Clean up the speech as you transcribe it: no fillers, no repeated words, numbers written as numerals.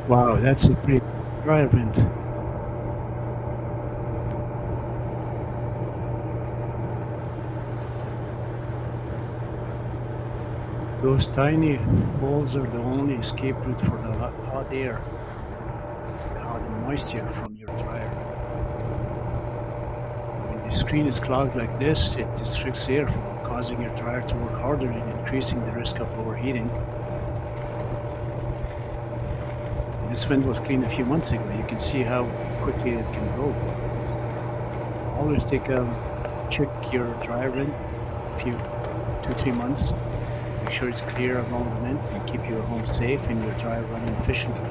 Wow, that's a pretty dry vent. Those tiny holes are the only escape route for the hot air, hot and moisture from your dryer. When the screen is clogged like this, it restricts airflow, causing your dryer to work harder and increasing the risk of overheating. This vent was cleaned a few months ago. You can see how quickly it can go. Always check your dryer vent a few 2-3 months. Make sure it's clear of all the lint and keep your home safe and your dryer running efficiently.